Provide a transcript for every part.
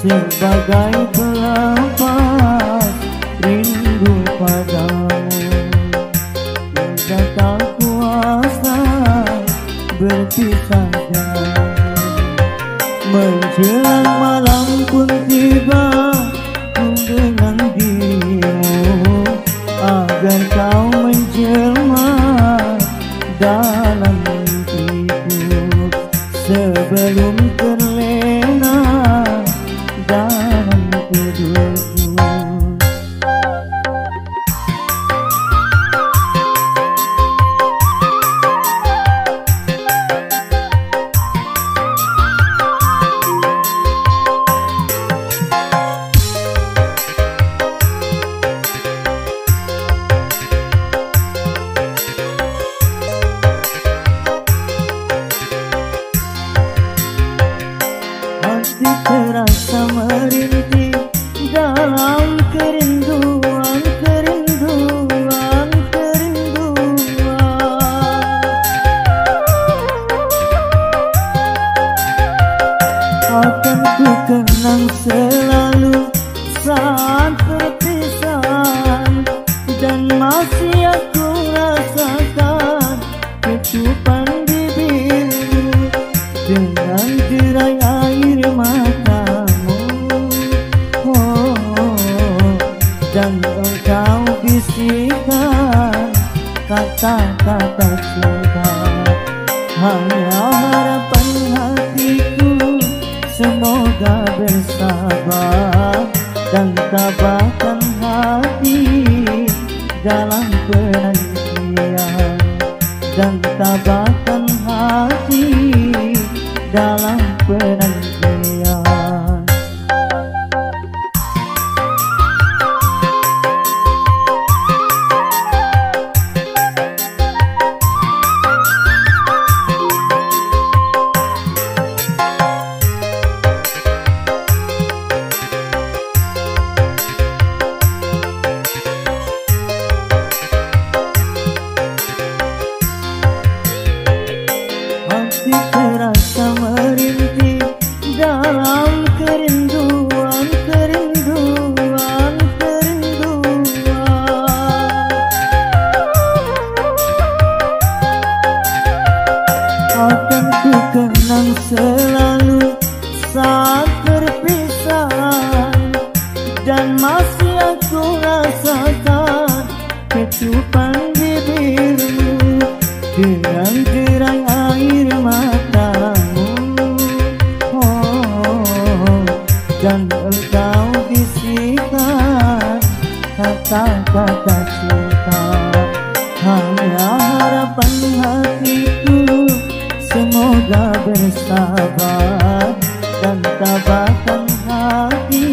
sebagai pelepas rindu padamu. Hingga tak kuasa berpisah jauh. Menjelang malam pun tiba ku dengan dirimu, agar kau menjelma dalam mimpiku sebelum terlena dalam tidurku. Hati terasa merintih dalam kerinduan, kerinduan, kerinduan. Akan ku kenang selalu saat perpisahan, dan masih aku rasakan kecupan bibirmu dengan derai air matamu. Dan engkau bisikan kata-kata cinta. Hanya harapan hatiku semoga bersabar dan tabahkan hati dalam penantian, dan tabahkan hati dalam penantian. Hati terasa merintih dalam kerinduan, kerinduan, kerinduan. Akan ku kenang selalu saat perpisahan, dan masih aku rasakan kecupan bibirmu dengan derai air matamu. Dan engkau bisikan kata-kata cinta. Hanya harapan hatiku semoga bersabar dan tabahkan hati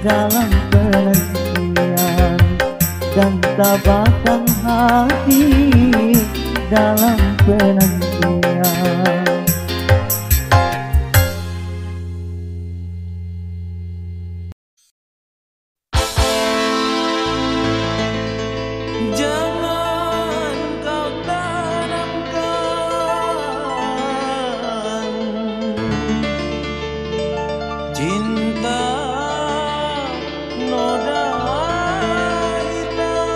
dalam penantian, dan tabahkan hati dalam penantian. Jangan kau tanamkan cinta noda hitam.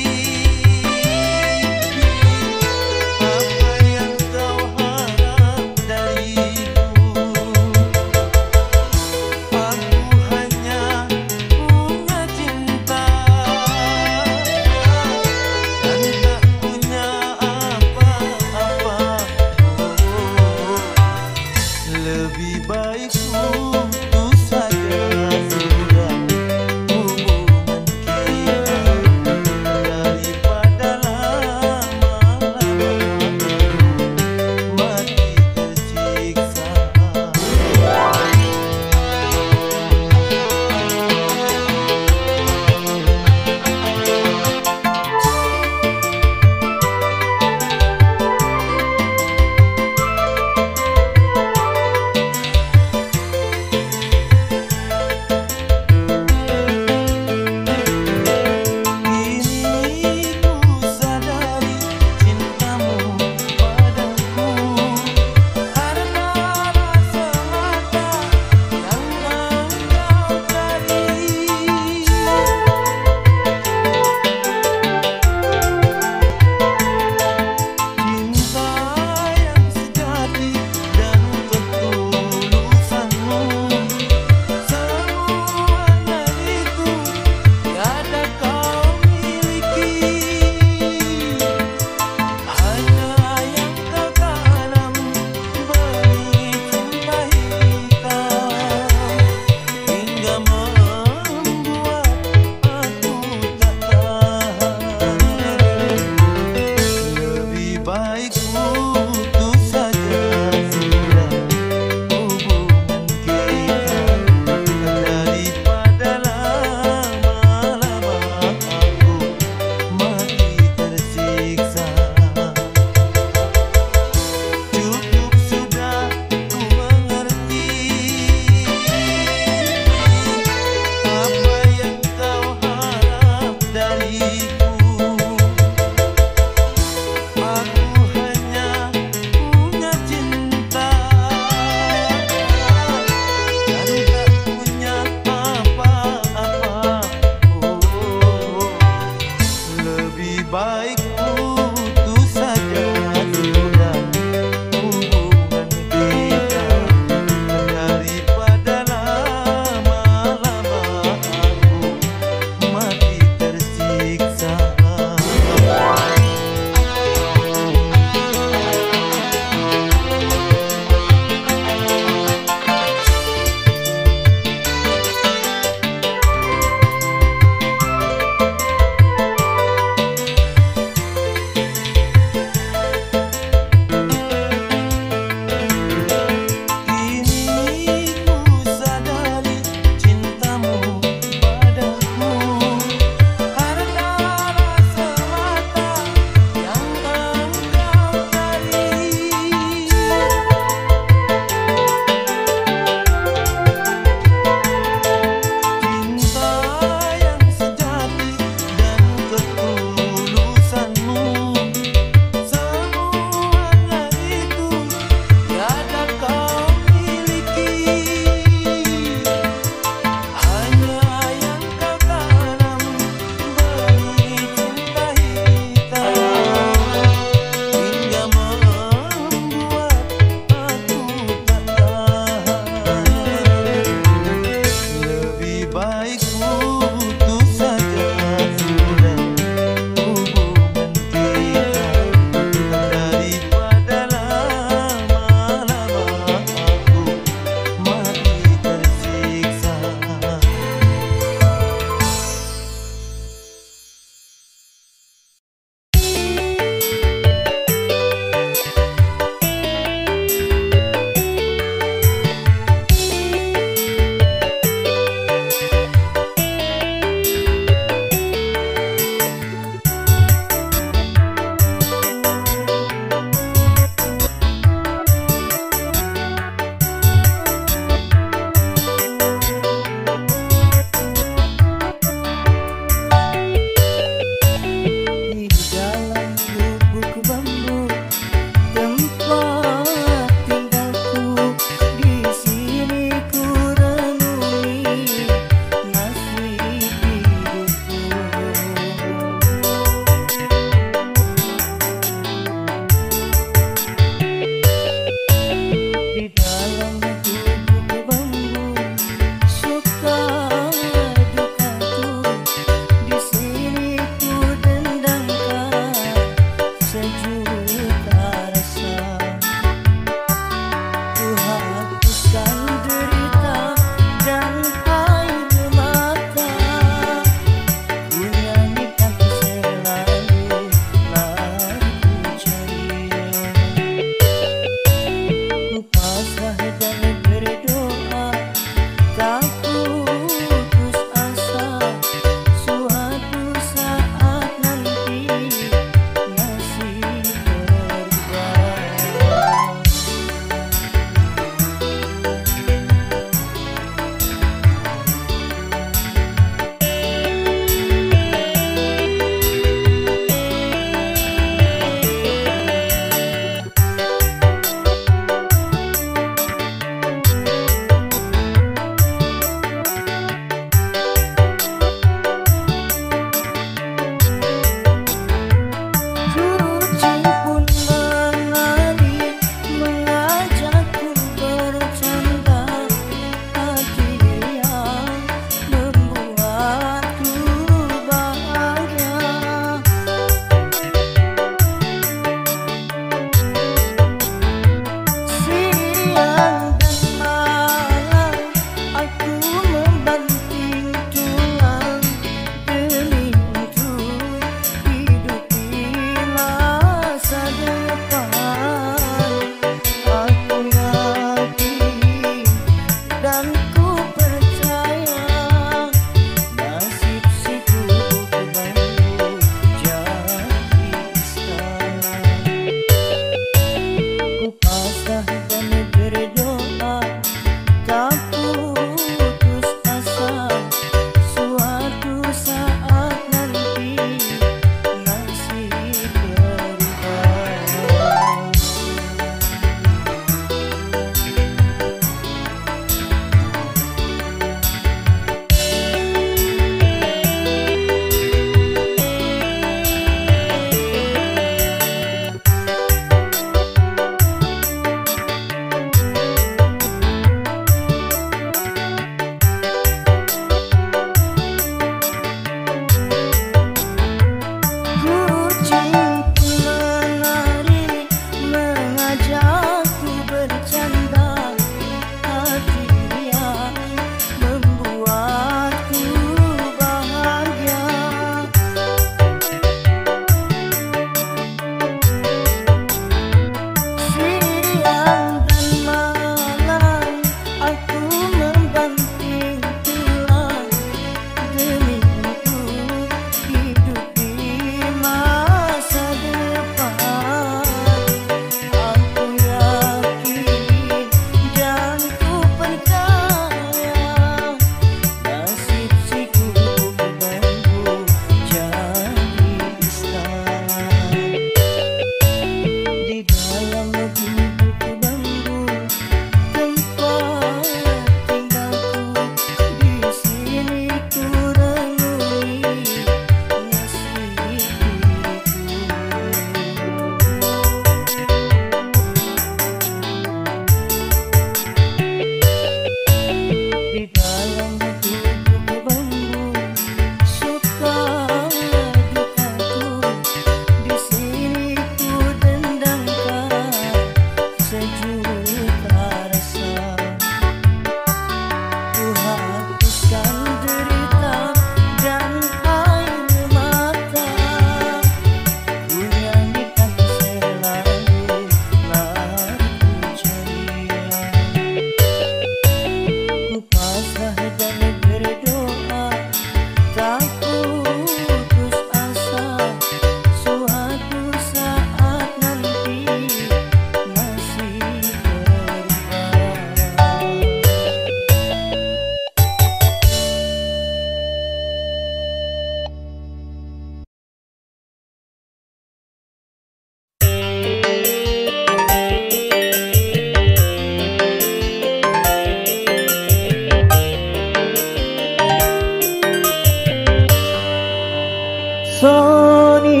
Sonia,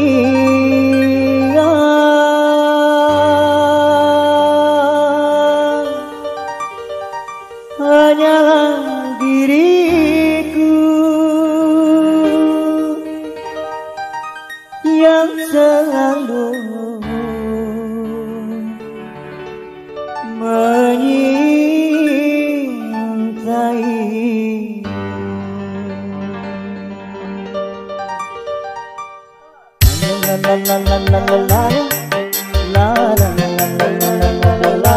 hanyalah diriku yang selalu menyintai. La la la la la la la la la la la la la la.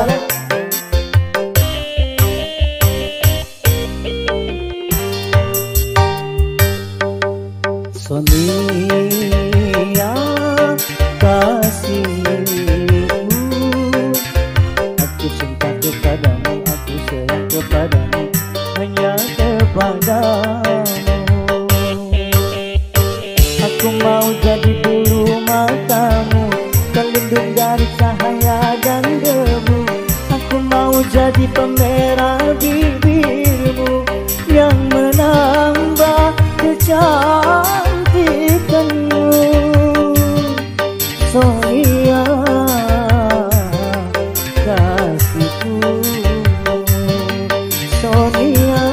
Sonia kasihku, aku cinta kepadamu, aku sayang kepadamu, hanya kepadamu. Aku mau jadi bulu matamu, pelindung dari cahaya dan debu. Aku mau jadi pemerah bibirmu yang menambah kecantikanmu. Sonia kasihku, Sonia,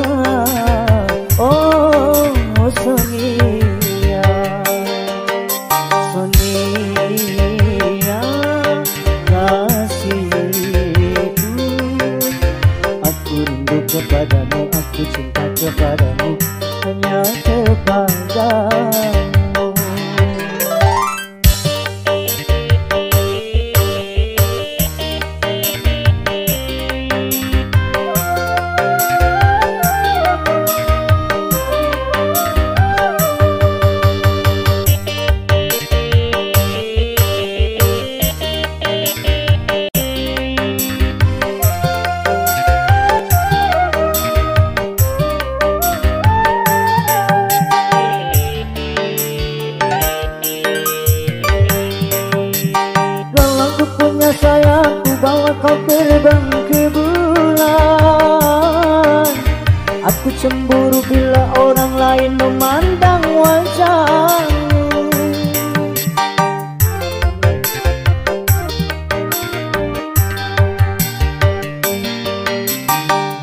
oh Sonia. Sonia kasihku, aku rindu kepadamu, aku cinta kepadamu, hanya kepadamu. Sayangku, bawa kau terbang ke bulan. Aku cemburu bila orang lain memandang wajahmu.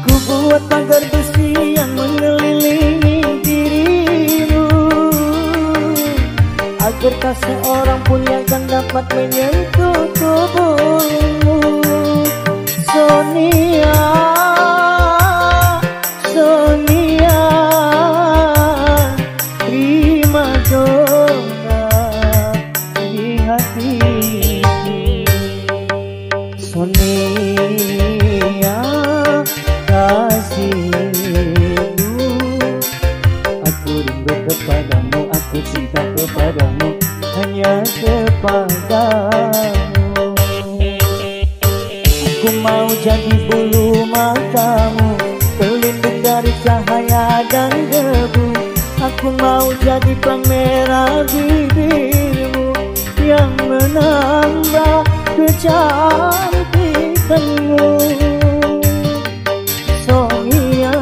Ku buat pagar besi yang mengelilingi dirimu, agar tak seorang pun yang akan dapat menyentuh tubuhmu. Sonia, Sonia, prima donna di hatiku. Sonia kasihku, aku rindu kepadamu, aku cinta kepadamu, hanya kepadamu. Aku mau jadi bulu matamu, pelindung dari cahaya dan debu. Aku mau jadi pemerah bibirmu yang menambah kecantikanmu. Sonia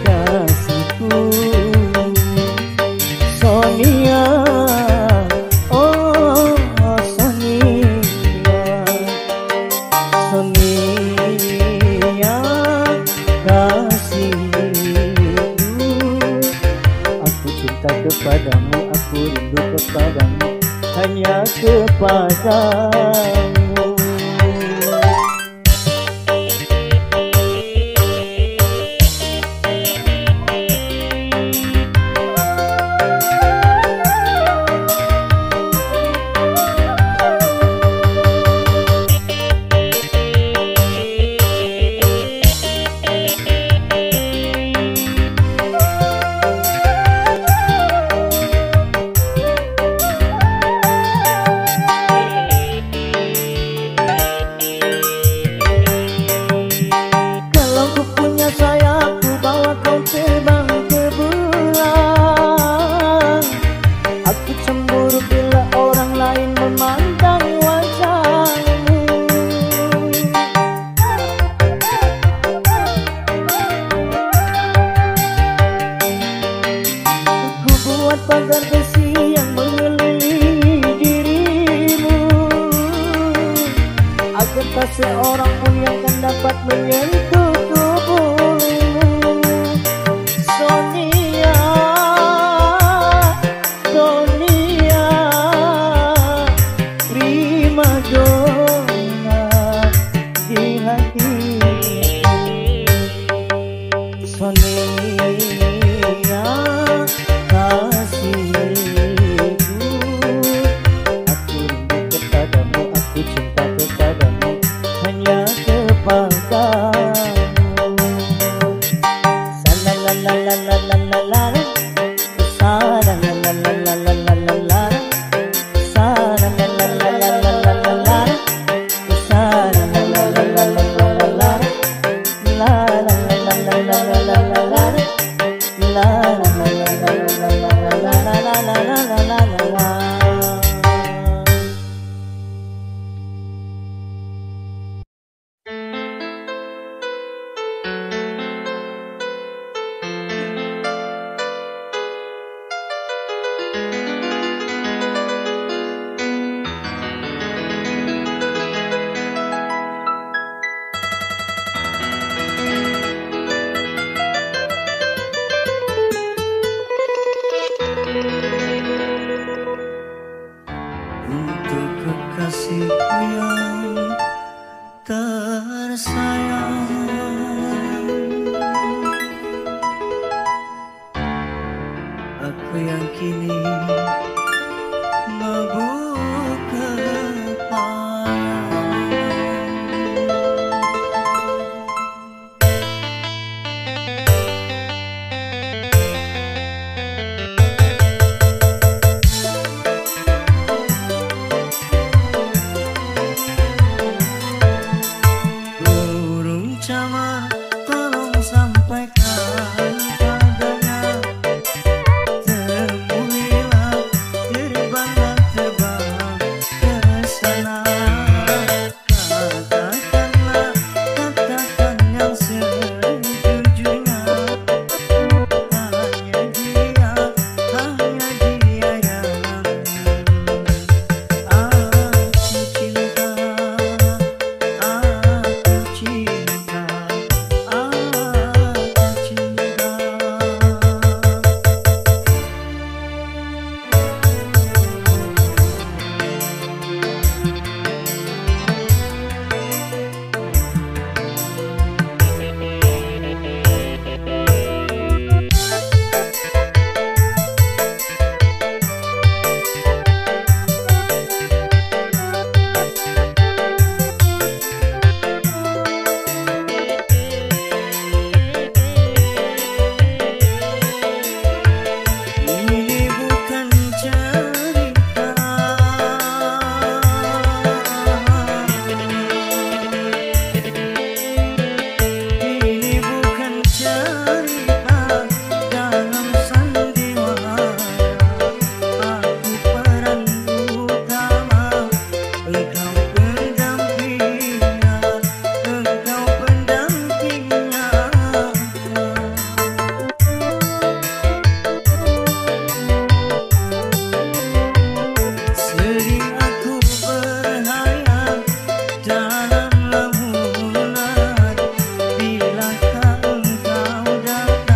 kasihku, Sonia, oh Sonia. Sonia kasihku, aku cinta kepadamu, aku rindu kepadamu, hanya kepadamu. Sonia kasihku, aku rindu kepadamu, aku cinta kepadamu, hanya kepadamu. Sa-la-la-la-la-la-la-la-la, sa-la-la-la-la-la-la-la-la, sa-la-la-la-la-la-la-la-la, sa-la-la-la-la-la-la-la-la, untuk kekasihku yang tersayang, aku yang kini mabuk kepayang. Burung camar tolong sampaikan padanya, temuilah terbang dan terbang ke sana. Katakanlah, katakan yang sejujurnya, hanya dia yang aku cinta. Bilakah engkau datang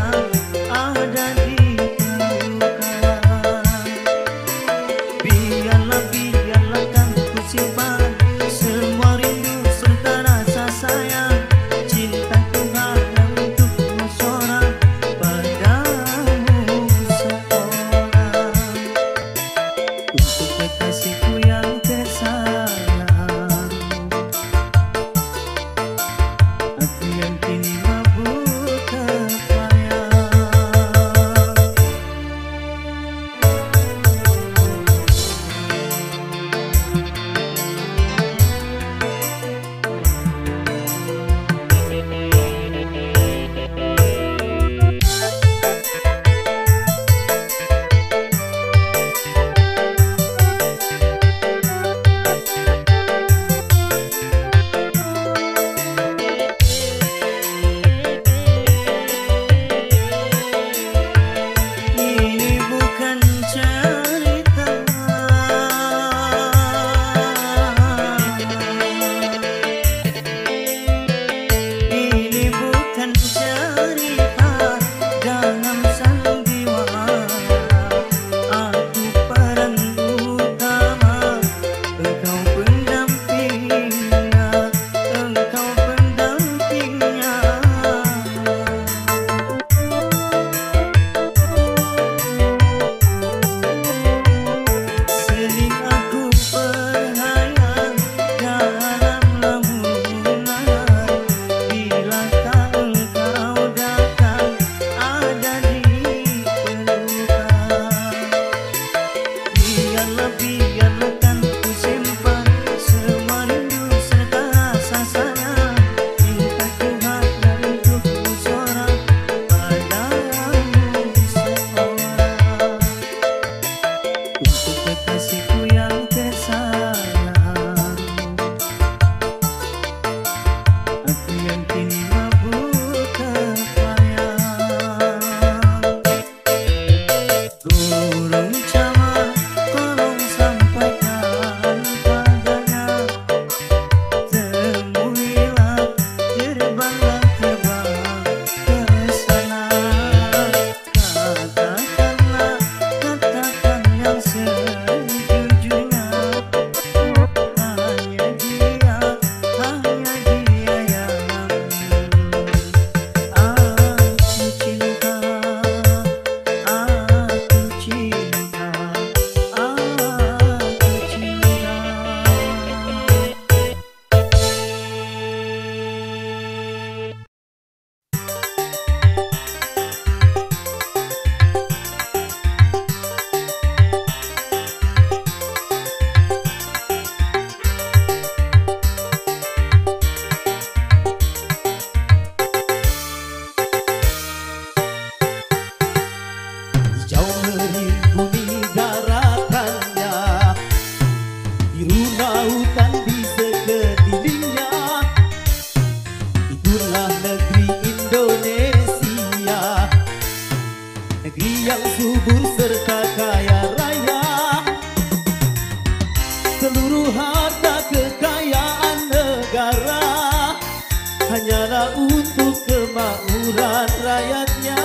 kemakmuran rakyatnya.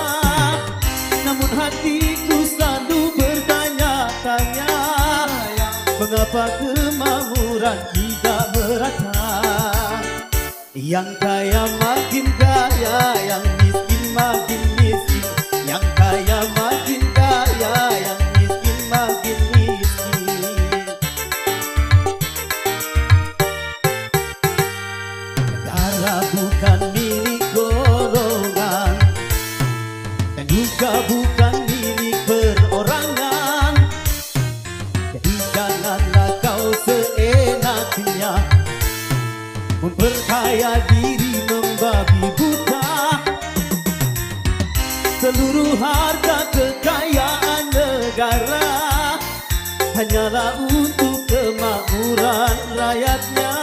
Namun hatiku selalu bertanya-tanya, mengapa kemakmuran tidak merata? Yang kaya makin kaya, yang miskin makin miskin. Yang kaya makin kaya, yang miskin makin miskin. Negara bukan milik golongan, dan juga bukan milik perorangan. Jadi janganlah kau seenaknya memperkaya diri membabi buta. Seluruh harta kekayaan negara hanyalah untuk kemakmuran rakyatnya.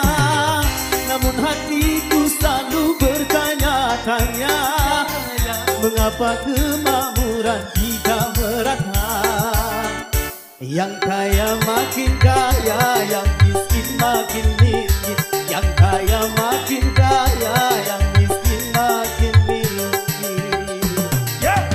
Namun hatiku selalu bertanya-tanya, mengapa kemakmuran tidak merata? Yang kaya makin kaya, yang miskin makin miskin. Yang kaya makin kaya, yang miskin makin miskin. Yeah.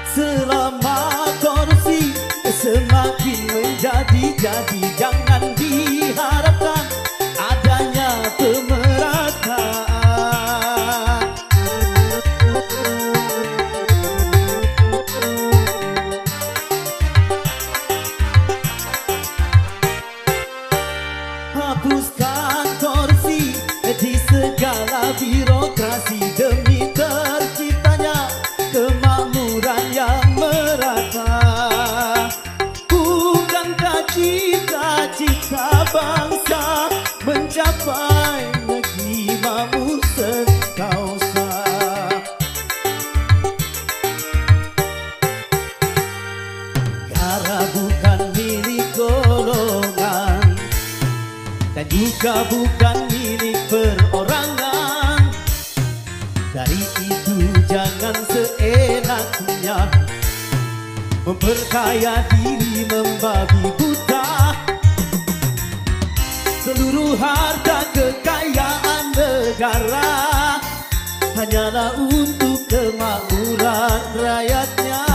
Selama korupsi semakin menjadi-jadi, jangan diharapkan adanya pemerataan. Hapuskan korupsi di segala birokrasi demi terciptanya kemakmuran yang merata. Bukankah cita-cita bangsa mencapai negeri makmur sekausa? Negara bukan milik golongan, dan juga bukan milik perorangan. Dari itu jangan seenaknya memperkaya diri membabi buta. Seluruh harta kekayaan negara hanyalah untuk kemakmuran rakyatnya.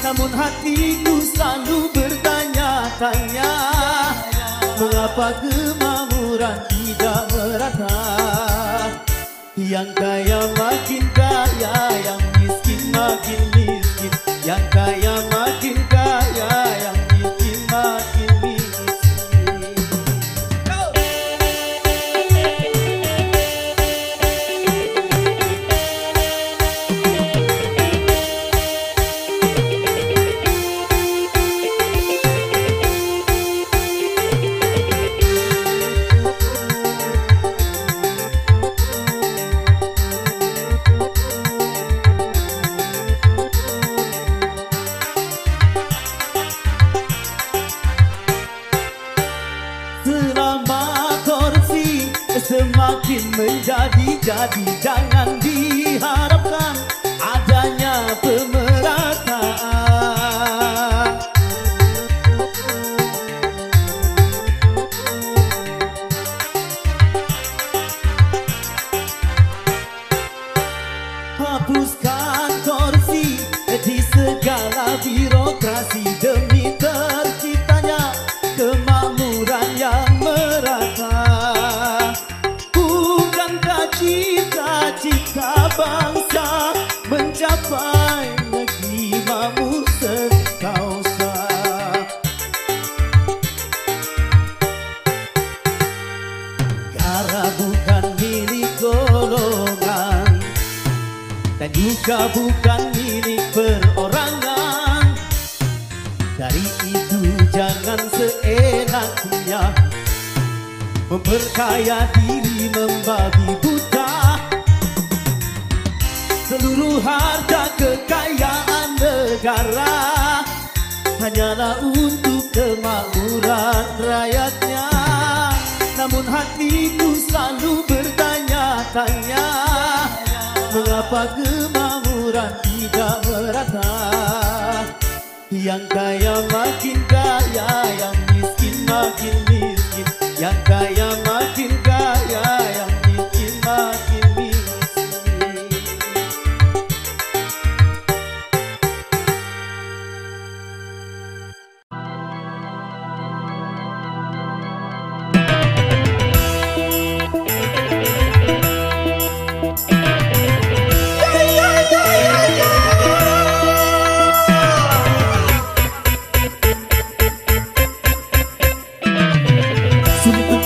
Namun hatiku selalu bertanya-tanya, mengapa kemakmuran tidak merata? Yang kaya makin kaya, yang miskin makin miskin. Yang kaya makin kaya, yang miskin makin miskin. Go! Selama korupsi semakin menjadi-jadi, jangan diharapkan adanya pemerataan. Hapuskan korupsi di segala birokrasi demi terciptanya kemakmuran yang merata. Bukankah cita-cita bangsa mencapai negeri makmur sekausa? Negara bukan milik golongan, dan juga bukan milik perorangan. Dari itu jangan seenaknya memperkaya diri membabi buta. Seluruh harta kekayaan negara hanyalah untuk kemakmuran rakyatnya. Namun hatiku selalu bertanya-tanya, mengapa kemakmuran tidak merata? Yang kaya makin kaya, yang miskin makin miskin. Yang kaya makin kaya, yang miskin makin miskin.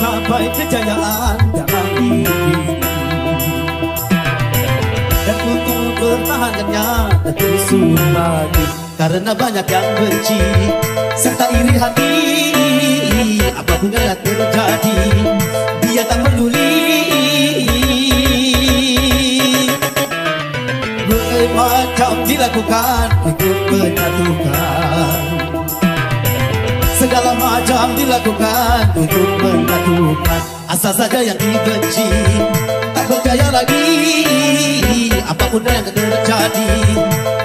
Sampai kejayaan dalam hidup dan untuk bertahankannya tentu sulit, karena banyak yang benci serta iri hati. Apapun yang terjadi, dia tak peduli. Bermacam dilakukan untuk menyatukan, segala macam dilakukan untuk menyatukan. Asal saja yang dibenci tak berjaya lagi. Apapun yang terjadi,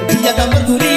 dia tak peduli.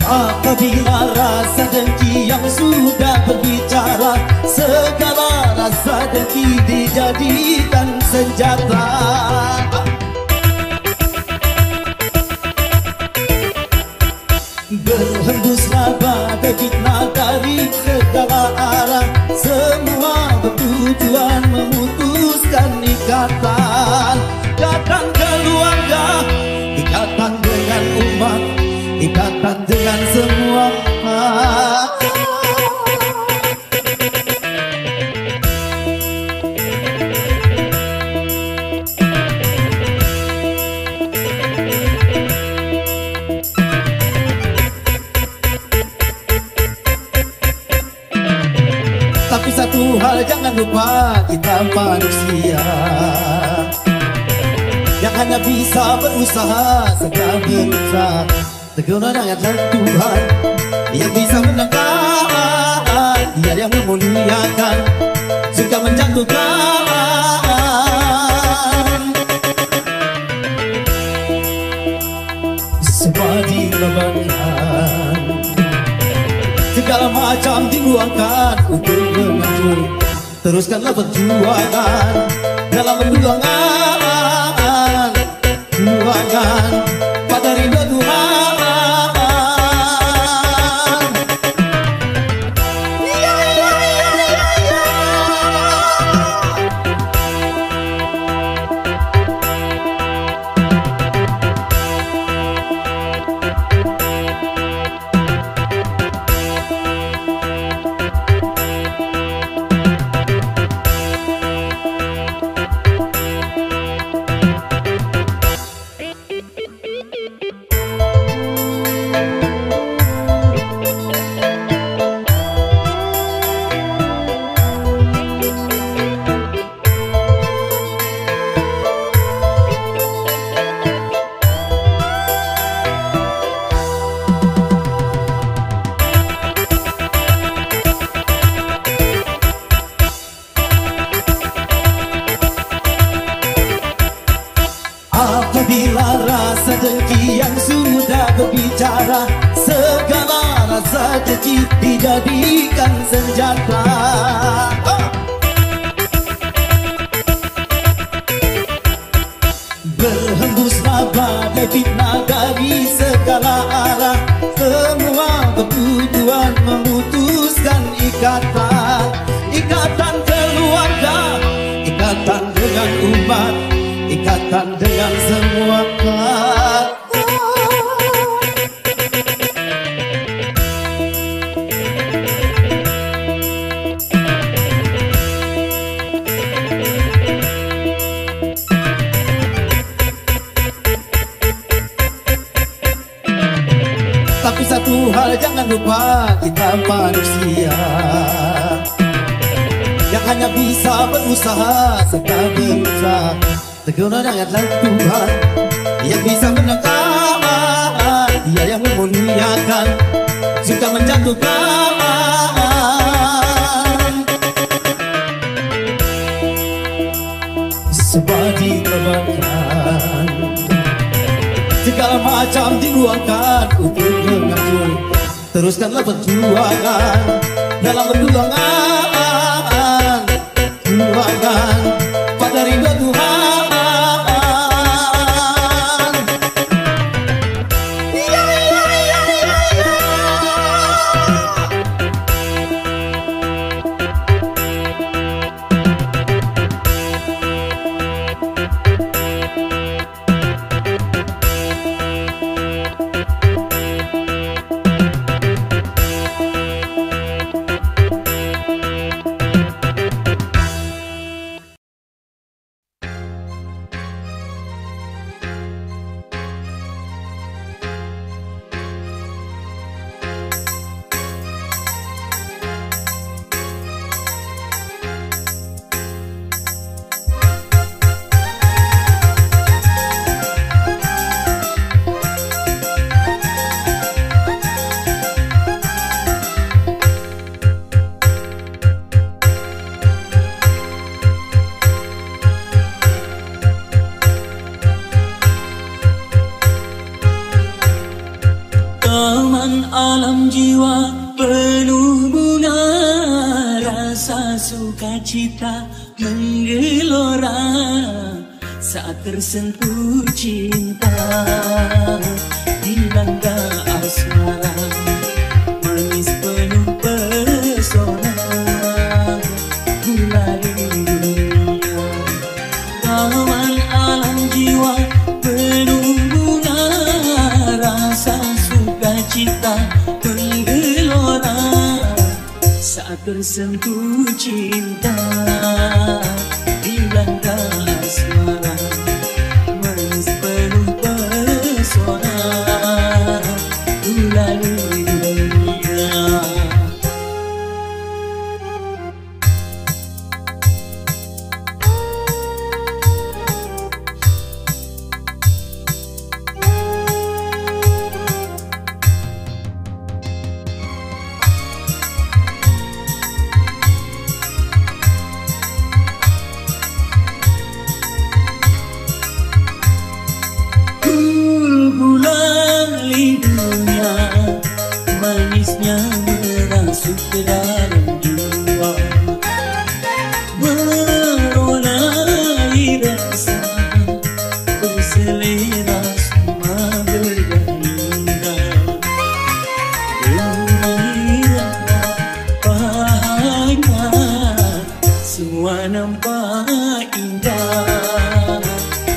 Apabila rasa dengki yang sudah berbicara, segala rasa dengki dijadikan senjata. Berhembuslah badai fitnah dari segala arah, semua bertujuan memutuskan ikatan. Ikatan keluarga, ikatan dengan umat, ikatan dengan semua. Tapi satu hal jangan lupa, kita manusia yang hanya bisa berusaha segala berusaha. Kewenangan Tuhan yang bisa menegakkan, Dia yang memuliakan juga menjatuhkan. Semua dibebankan, segala macam diluangkan untuk mengajur. Teruskanlah perjuangan dalam perjuangan, perjuangan pada ridha Tuhan. deci dijadikan senjata. Berhembuslah badai fitnah dari segala arah, semua bertujuan memutuskan ikatan. Ikatan keluarga, ikatan dengan umat, ikatan dengan semua pihak. Tapi satu hal jangan lupa, kita manusia yang hanya bisa berusaha serta berusaha. Teguran dengan Tuhan yang bisa menekan, Dia yang memuliakan, suka menjatuhkan. Sebab diterbangkan, segala macam diluangkan untuk mengatur. Teruskanlah perjuangan dalam perjuangan, perjuangan pada ridha Tuhan. Taman alam jiwa penuh bunga, rasa sukacita menggelora saat tersentuh cinta. Dilanda asmara manis penuh pesona, gulali dunia. Taman alam jiwa penuh bunga, rasa sukacita menggelora saat tersentuh cinta. Dilanda asmara manis penuh pesona, gulali dunia. Gulali dunia, manisnya merasuk ke dalam jiwa, meronai rasa berselera semua bergairah. Gembira bahagia, semua nampak indah.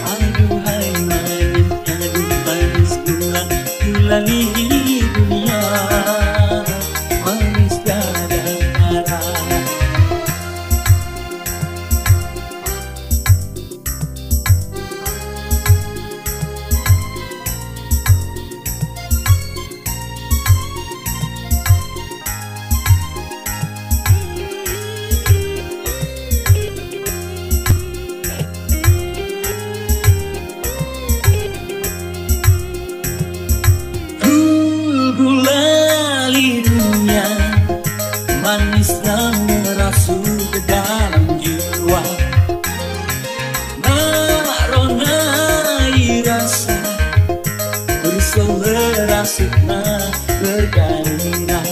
Aduhai manis, aduh manis gulali dunia, manis tiada tara. Gulali dunia, manisnya merasuk ke dalam jiwa, meronai rasa berselera semua bergairah.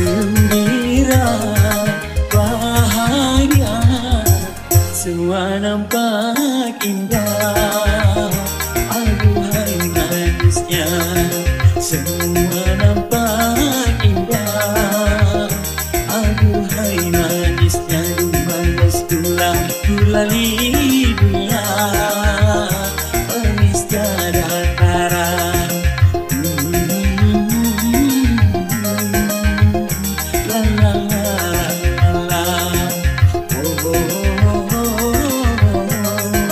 gembira, bahagia, semua nampak indah. Aduhai manisnya, semua nampak indah. Aduhai manisnya, manis gulali dunia, manis tiada tara. La la la la la, oh oh oh oh.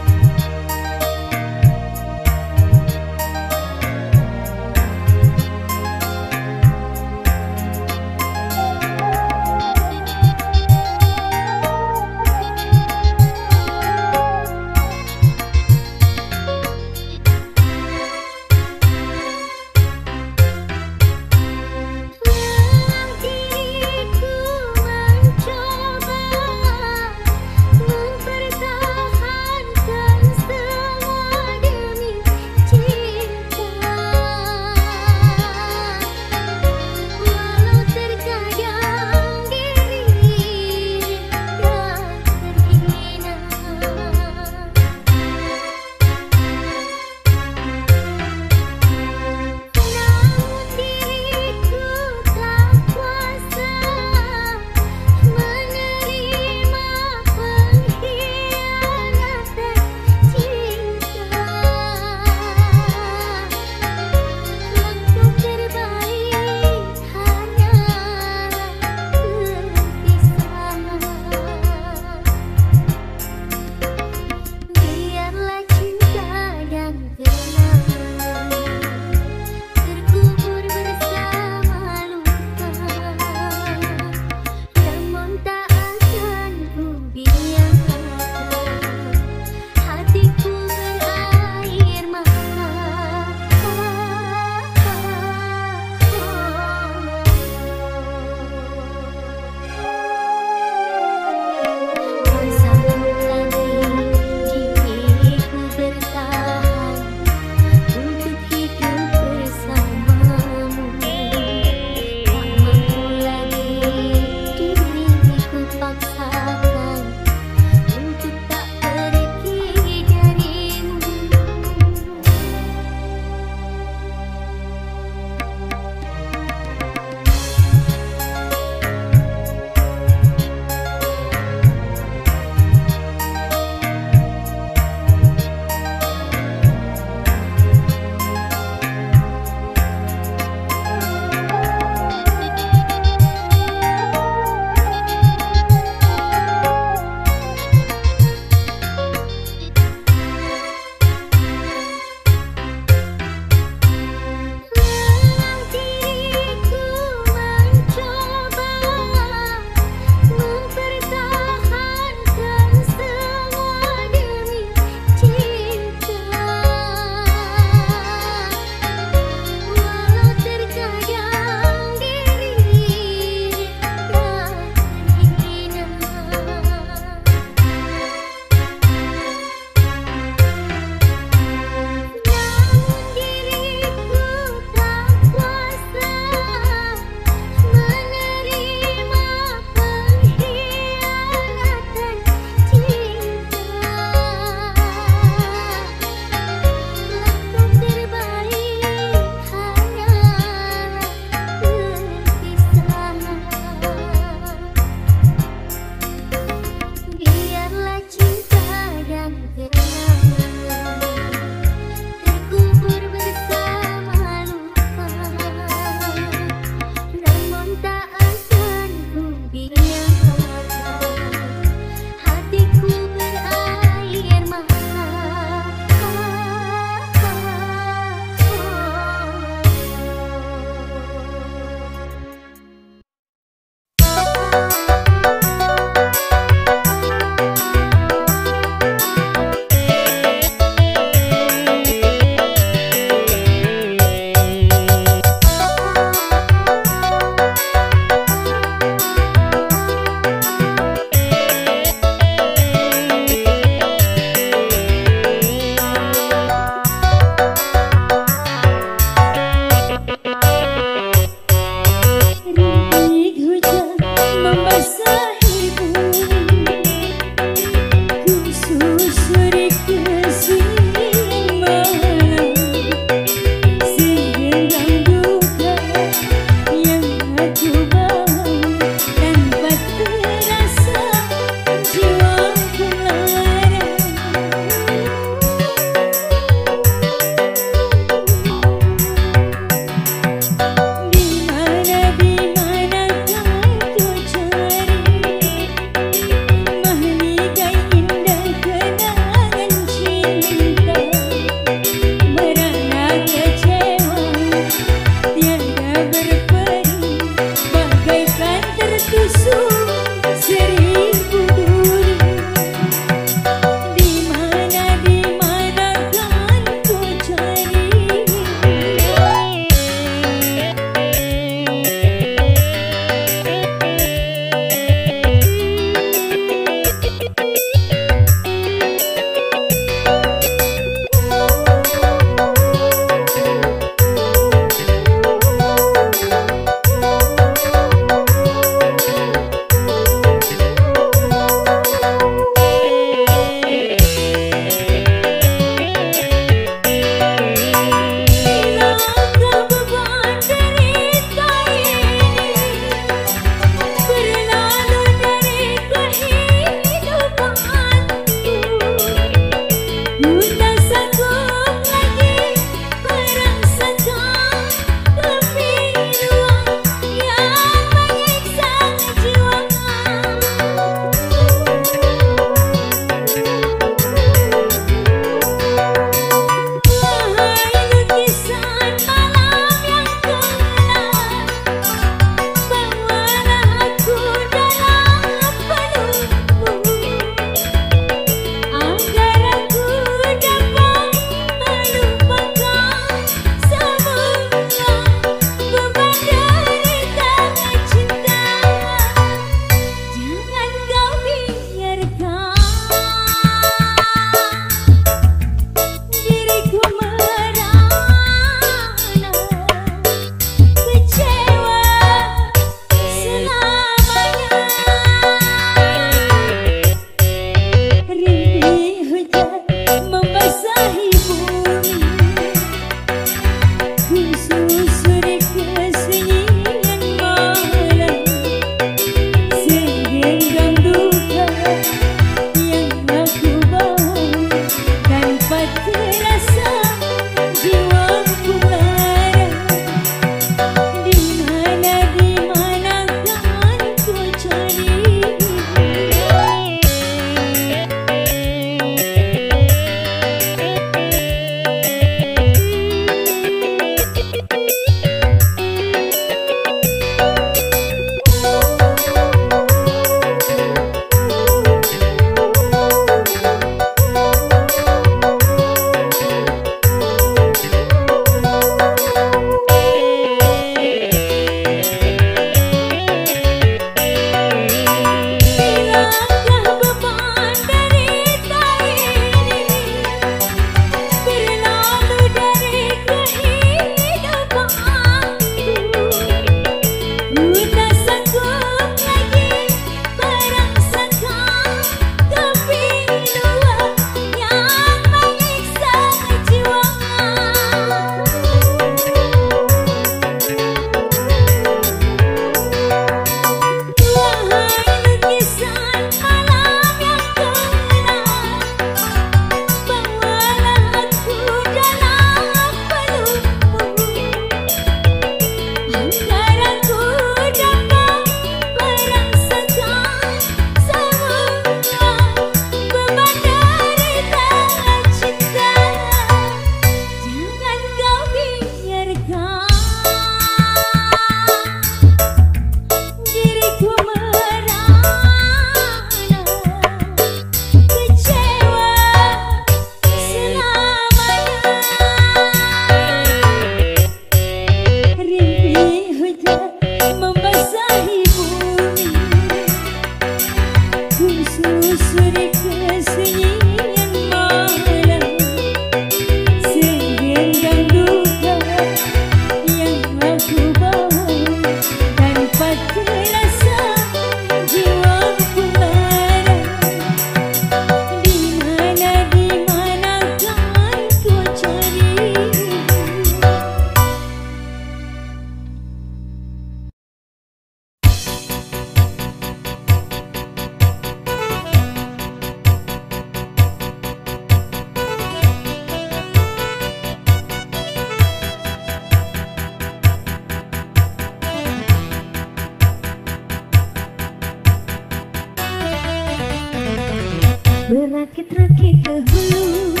Berakit-rakit ke hulu,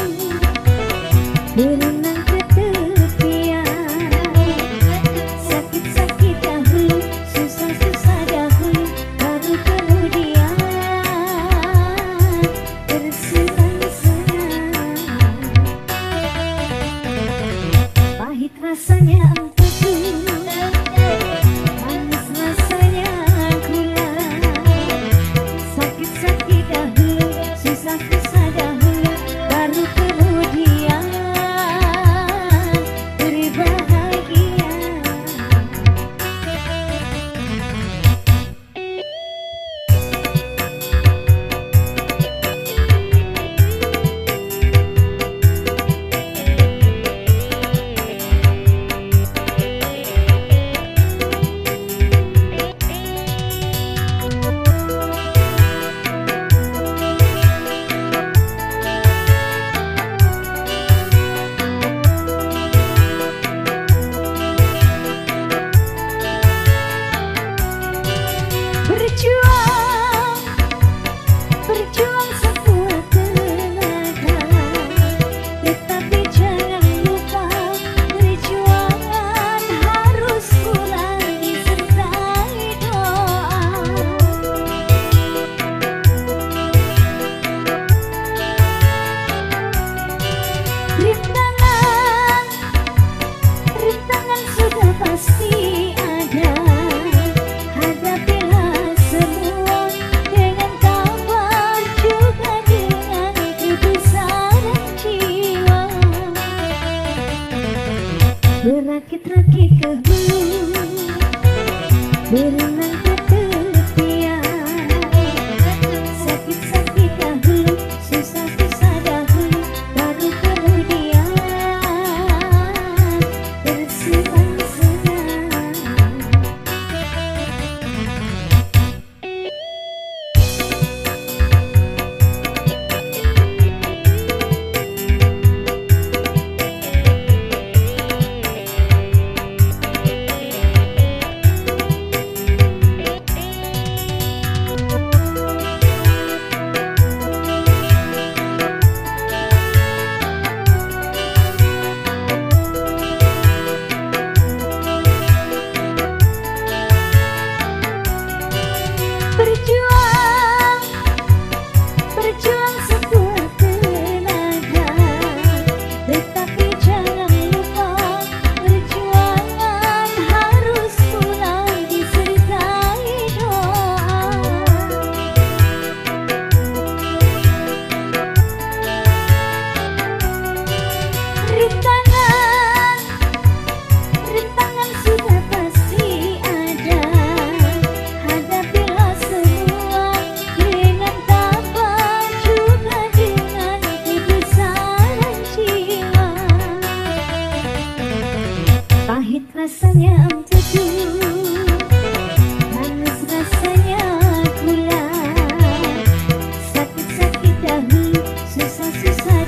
berenang ke tepian. Sakit-sakit dahulu, susah-susah dahulu, baru kemudian bersenang-senang. Pahit rasanya empedu, manis rasanya gula. Sakit-sakit dahulu, susah-susah dahulu, baru kemudian berbahagia. Berjuang, berjuang sekuat tenaga, tetapi jangan lupa perjuangan harus pula disertai doa. Rintangan, rintangan sudah pasti ada. Hadapilah semua dengan kabar, juga dengan kebesaran jiwa. Berakit-rakit ke hulu, berenang ke tepian. Sakit-sakit dahulu, susah-susah dahulu, baru kemudian bersenang-senang. Berjuang, berjuang sekuat tenaga, tetapi jangan lupa perjuangan harus pula disertai doa. Rintangan, rintangan sudah pasti ada. Hadapilah semua dengan tabah, juga dengan kebesaran jiwa. Pahit rasanya empedu, manis rasanya gula. Sakit-sakit dahulu, susah-susah